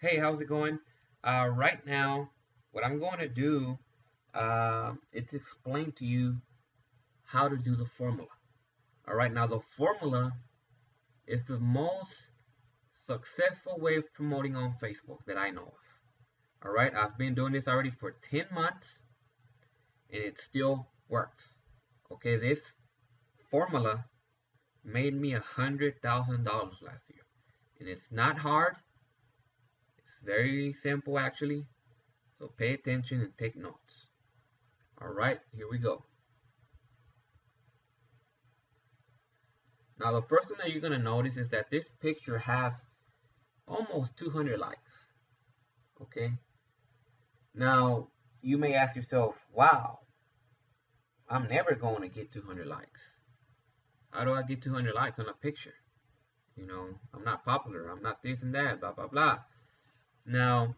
Hey, how's it going? Right now, what I'm going to do is explain to you how to do the formula. All right, now the formula is the most successful way of promoting on Facebook that I know of. All right, I've been doing this already for 10 months and it still works. Okay, this formula made me $100,000 last year, and it's not hard. It's very simple actually. So pay attention and take notes. All right, here we go. Now the first thing that you're gonna notice is that this picture has almost 200 likes. Okay. Now you may ask yourself, wow, I'm never going to get 200 likes. How do I get 200 likes on a picture? I'm not popular. I'm not this and that, blah, blah, blah. Now,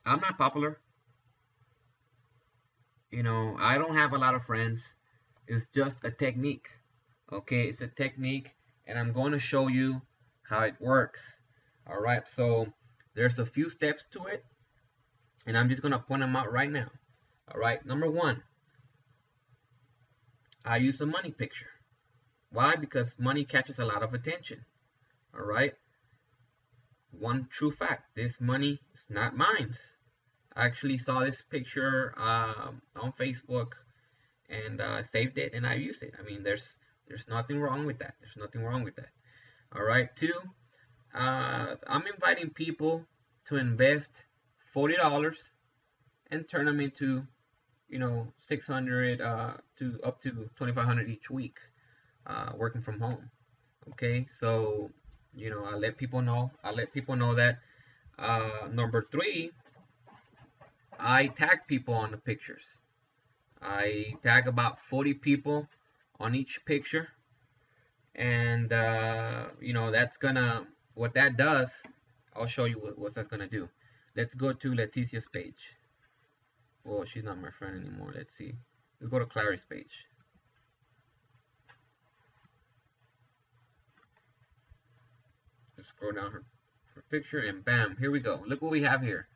I'm not popular. I don't have a lot of friends. It's just a technique. Okay, it's a technique, and I'm going to show you how it works. All right, so there's a few steps to it, and I'm just going to point them out right now. All right, number one, I use a money picture. Why? Because money catches a lot of attention. All right, one true fact, this money is not mine. I actually saw this picture on Facebook and saved it and I used it. I mean, there's nothing wrong with that. There's nothing wrong with that. All right, two, I'm inviting people to invest $40 and turn them into 600 to up to 2,500 each week, working from home. Okay, so I let people know. That. Number three, I tag people on the pictures. I tag about 40 people on each picture, and that's gonna what that does. I'll show you what that's gonna do. Let's go to Leticia's page. Well, she's not my friend anymore. Let's see. Let's go to Clary's page. Just scroll down her picture, and bam, here we go. Look what we have here.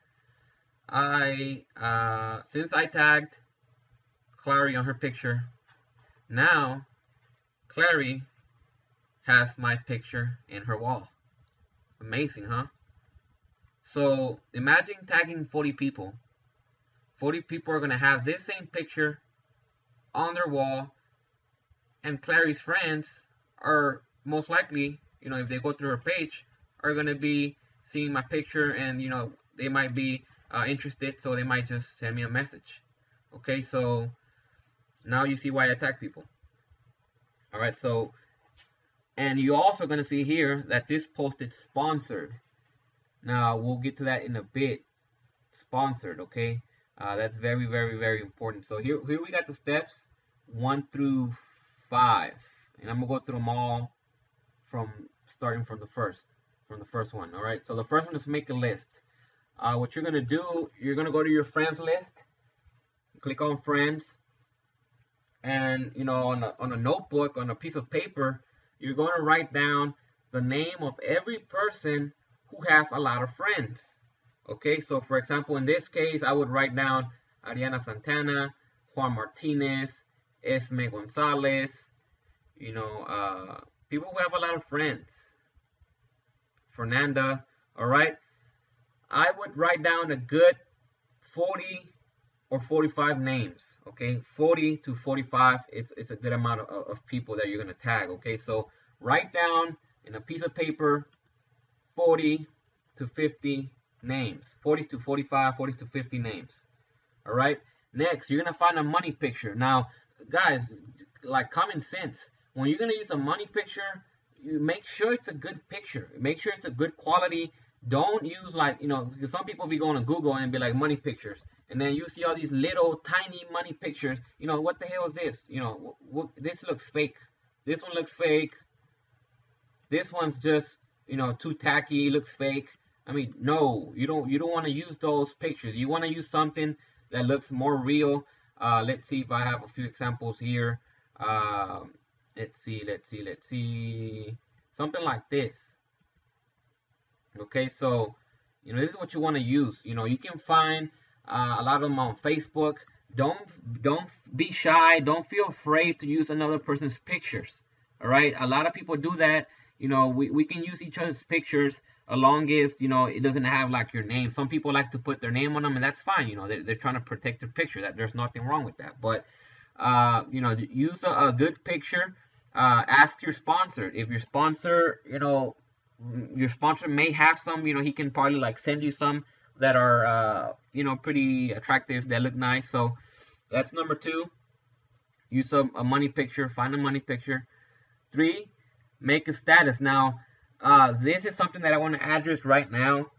Since I tagged Clary on her picture, now Clary has my picture in her wall. Amazing, huh? So imagine tagging 40 people. 40 people are going to have this same picture on their wall, and Clary's friends are most likely, if they go through her page, are going to be seeing my picture, and they might be interested, so they might just send me a message. Okay, so now you see why I tag people. All right, so, and you're also going to see here that this post is sponsored. Now we'll get to that in a bit. Sponsored, okay? That's very, very, very important. So here we got the steps 1 through 5, and I'm gonna go through them all starting from the first one. All right. So the first one is make a list. What you're gonna do, you're gonna go to your friends list, click on friends, and on a notebook, on a piece of paper, you're gonna write down the name of every person who has a lot of friends. Okay, so for example, in this case, I would write down Ariana Santana, Juan Martinez, Esme Gonzalez, people who have a lot of friends. Fernanda, all right? I would write down a good 40 or 45 names, okay? 40 to 45, it's a good amount of people that you're gonna tag, okay? So write down in a piece of paper 40 to 50 names, 40 to 45, 40 to 50 names. All right, next you're gonna find a money picture. Now guys, like common sense, when you're gonna use a money picture, you make sure it's a good picture, make sure it's a good quality. Don't use because some people be going to Google and be like money pictures, and then you see all these little tiny money pictures. What the hell is this? This looks fake, this one looks fake, this one's just too tacky, looks fake. I mean, no, you don't want to use those pictures. You want to use something that looks more real. Let's see if I have a few examples here. Let's see. Something like this. Okay, so this is what you want to use. You can find a lot of them on Facebook. Don't be shy. Don't feel afraid to use another person's pictures. All right, a lot of people do that. We can use each other's pictures as long as it doesn't have like your name. Some people like to put their name on them, and that's fine. They're trying to protect their picture. That there's nothing wrong with that. But use a good picture. Ask your sponsor if your sponsor may have some. He can probably like send you some that are pretty attractive, that look nice. So that's number 2. Use a money picture. Find a money picture. 3, make a status. Now this is something that I want to address right now.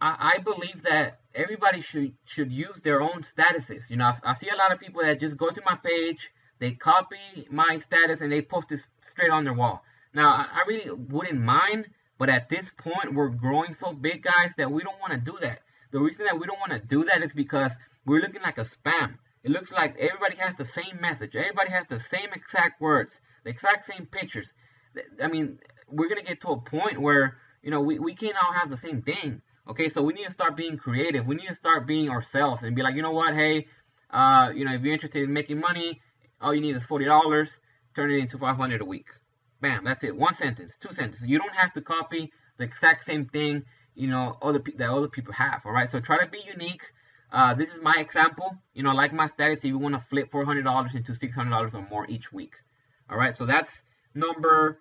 I believe that everybody should use their own statuses. I see a lot of people that just go to my page, they copy my status, and they post it straight on their wall. Now, I really wouldn't mind, but at this point, we're growing so big, guys, that we don't want to do that. The reason that we don't want to do that is because we're looking like a spam. It looks like everybody has the same message. Everybody has the same exact words, the exact same pictures. I mean, we're going to get to a point where, we can't all have the same thing. Okay, so we need to start being creative. We need to start being ourselves and be like, you know what, hey, if you're interested in making money, all you need is $40. Turn it into $500 a week. Bam, that's it. 1 sentence, 2 sentences. You don't have to copy the exact same thing, that other people have. All right, so try to be unique. This is my example. Like my status, if you want to flip $400 into $600 or more each week. All right, so that's number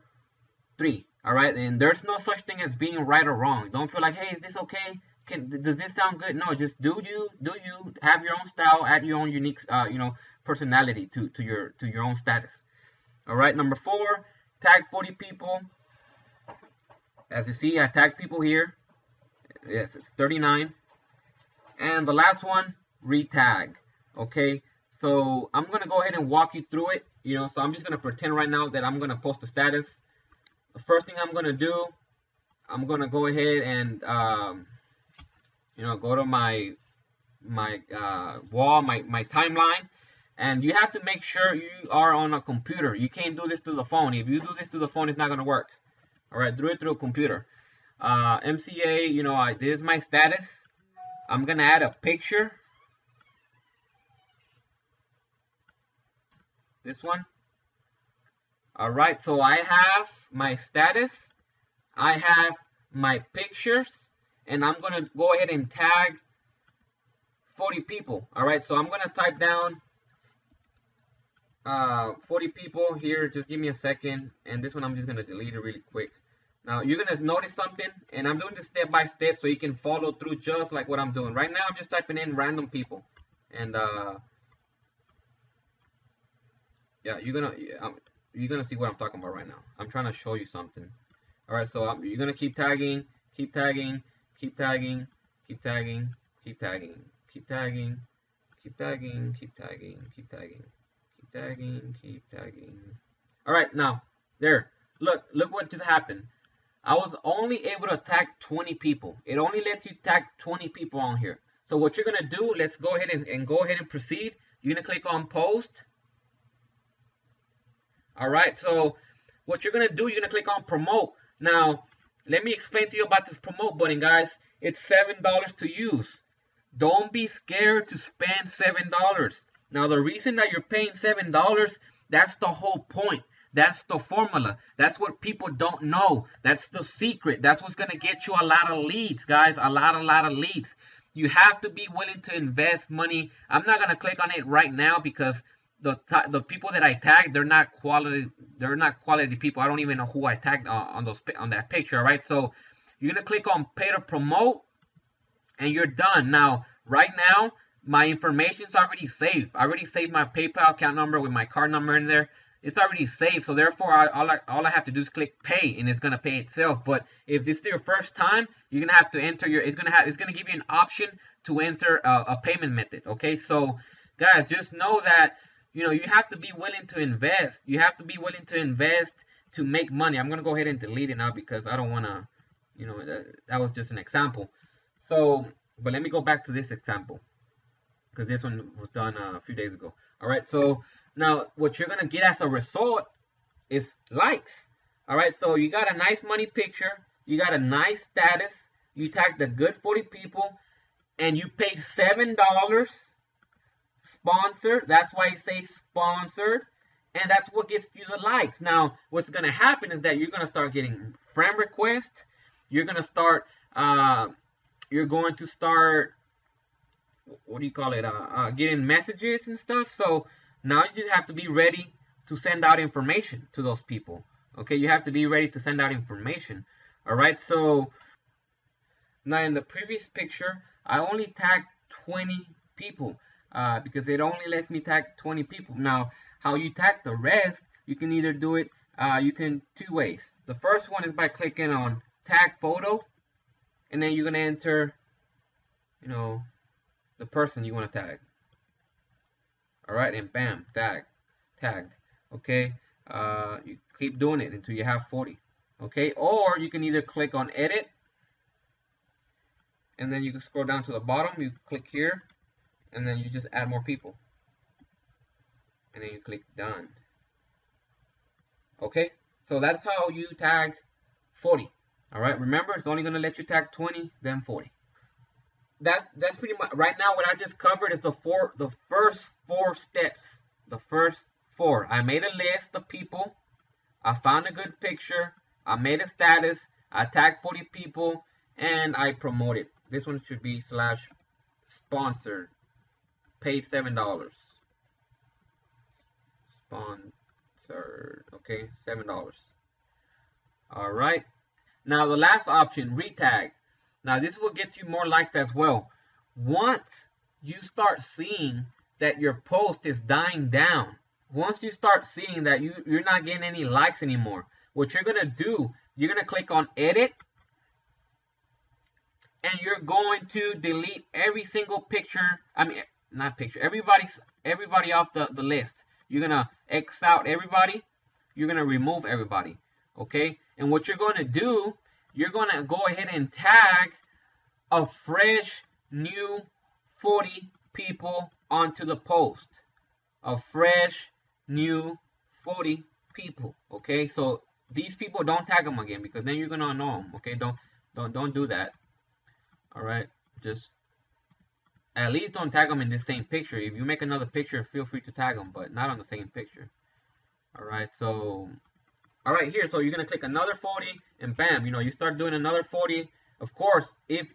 3. All right, and there's no such thing as being right or wrong. Don't feel like, hey, is this okay? Does this sound good? No, just do you have your own style, add your own unique personality to your own status. All right, number 4, tag 40 people. As you see, I tag people here. Yes, it's 39. And the last one, retag. Okay, so I'm gonna go ahead and walk you through it. So I'm just gonna pretend right now that I'm gonna post a status. The first thing I'm gonna do, I'm gonna go ahead and go to my wall, my timeline, and you have to make sure you are on a computer. You can't do this through the phone. If you do this through the phone, it's not gonna work. All right, do it through a computer. MCA, this is my status. I'm gonna add a picture. This one. All right, so I have my status, I have my pictures, and I'm gonna go ahead and tag 40 people. All right, so I'm gonna type down 40 people here. Just give me a second, and this one I'm just gonna delete it really quick. Now you're gonna notice something, and I'm doing this step by step so you can follow through just like what I'm doing right now. I'm just typing in random people, and yeah, you're gonna see what I'm talking about right now. I'm trying to show you something. All right, so you're gonna keep tagging, keep tagging, keep tagging, keep tagging, keep tagging, keep tagging, keep tagging, keep tagging, keep tagging, keep tagging, keep tagging. All right, now there. Look what just happened. I was only able to tag 20 people. It only lets you tag 20 people on here. So what you're gonna do? Let's go ahead and go ahead and proceed. You're gonna click on post. All right, so what you're gonna do, you're gonna click on promote. Now, let me explain to you about this promote button, guys. It's $7 to use. Don't be scared to spend $7. Now, the reason that you're paying $7, that's the whole point. That's the formula. That's what people don't know. That's the secret. That's what's gonna get you a lot of leads, guys. A lot of leads. You have to be willing to invest money. I'm not gonna click on it right now because the people that I tagged, they're not quality people. I don't even know who I tagged on that picture. All right, so you're gonna click on pay to promote, and you're done. Now, right now, my information is already saved. I already saved my PayPal account number with my card number in there. It's already saved, so therefore, all I have to do is click pay, and it's gonna pay itself. But if this is your first time, you're gonna have to enter your. It's gonna give you an option to enter a payment method. Okay, so guys, just know that. You have to be willing to invest. You have to be willing to invest to make money. I'm going to go ahead and delete it now because I don't want to, that was just an example. So, but let me go back to this example because this one was done a few days ago. All right, so now what you're going to get as a result is likes. All right, so you got a nice money picture. You got a nice status. You tagged a good 40 people, and you paid $7 sponsored. That's why it says sponsored, and that's what gets you the likes. Now, what's going to happen is that you're going to start getting friend requests. You're going to start. You're going to start. What do you call it? Getting messages and stuff. So now you just have to be ready to send out information to those people. Okay, you have to be ready to send out information. All right. So now in the previous picture, I only tagged 20 people because it only lets me tag 20 people. Now, how you tag the rest, you can either do it using two ways. The first one is by clicking on tag photo, and then you're gonna enter, the person you want to tag. All right, and bam, tagged. Okay, you keep doing it until you have 40. Okay, or you can either click on edit, and then you can scroll down to the bottom. You click here, and then you just add more people, and then you click done. Okay, so that's how you tag 40. All right, remember, it's only going to let you tag 20, then 40. That's pretty much right now. What I just covered is the first four steps. The first four. I made a list of people. I found a good picture. I made a status. I tagged 40 people, and I promoted. This one should be /sponsored. Paid $7. Sponsored. Okay, $7. All right. Now the last option, retag. Now this will get you more likes as well. Once you start seeing that your post is dying down, once you start seeing that you're not getting any likes anymore, what you're gonna do, you're gonna click on edit, and you're going to delete every single picture. I mean, not picture. Everybody off the list. You're gonna X out everybody. You're gonna remove everybody. Okay. And what you're gonna do, you're gonna go ahead and tag a fresh new 40 people onto the post. A fresh new 40 people. Okay. So these people, don't tag them again, because then you're gonna know them. Okay. Don't do that. All right. Just at least don't tag them in the same picture. If you make another picture, feel free to tag them, but not on the same picture. All right. So, all right, here. So you're gonna click another 40, and bam, you start doing another 40. Of course, if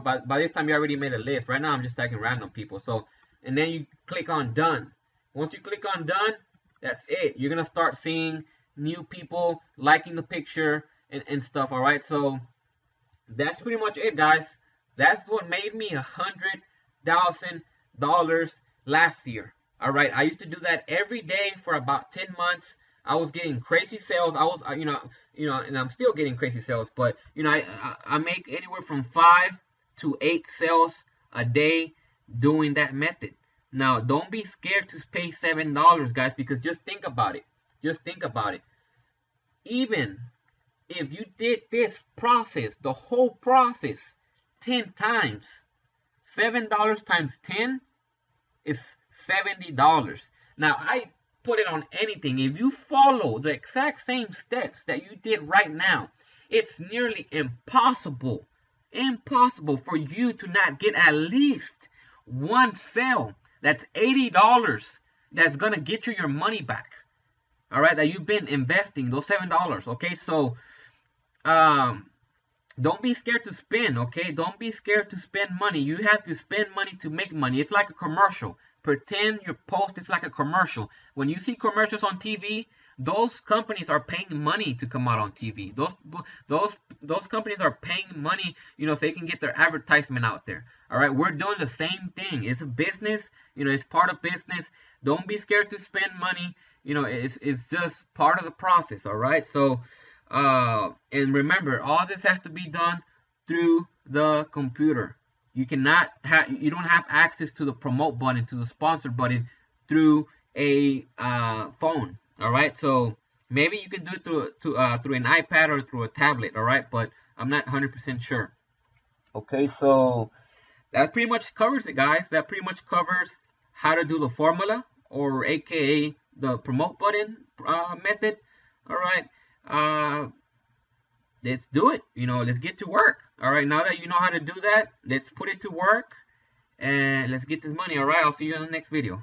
by this time you already made a list. Right now, I'm just tagging random people. So, and then you click on done. Once you click on done, that's it. You're gonna start seeing new people liking the picture and stuff. All right. So that's pretty much it, guys. That's what made me $100,000 last year. All right, I used to do that every day for about 10 months. I was getting crazy sales. I was, and I'm still getting crazy sales. But I make anywhere from 5 to 8 sales a day doing that method. Now, don't be scared to pay $7, guys, because just think about it. Just think about it. Even if you did this process, the whole process, 10 times, $7 times 10 is $70. Now, I put it on anything. If you follow the exact same steps that you did right now, it's nearly impossible for you to not get at least one sale that's $80 that's going to get you your money back. All right, that you've been investing, those $7. Okay, so don't be scared to spend, okay? Don't be scared to spend money. You have to spend money to make money. It's like a commercial. Pretend your post is like a commercial. When you see commercials on TV, those companies are paying money to come out on TV. Those companies are paying money, so they can get their advertisement out there. All right, we're doing the same thing. It's a business, it's part of business. Don't be scared to spend money. It's just part of the process. All right, so. And remember, all this has to be done through the computer. You don't have access to the promote button, to the sponsor button through a phone. All right, so maybe you can do it through an iPad or through a tablet. All right, but I'm not 100% sure. Okay, so that pretty much covers it, guys. That pretty much covers how to do the formula, or AKA the promote button method. All right. let's do it. You know, let's get to work. All right, now that you know how to do that, let's put it to work and let's get this money. All right, I'll see you in the next video.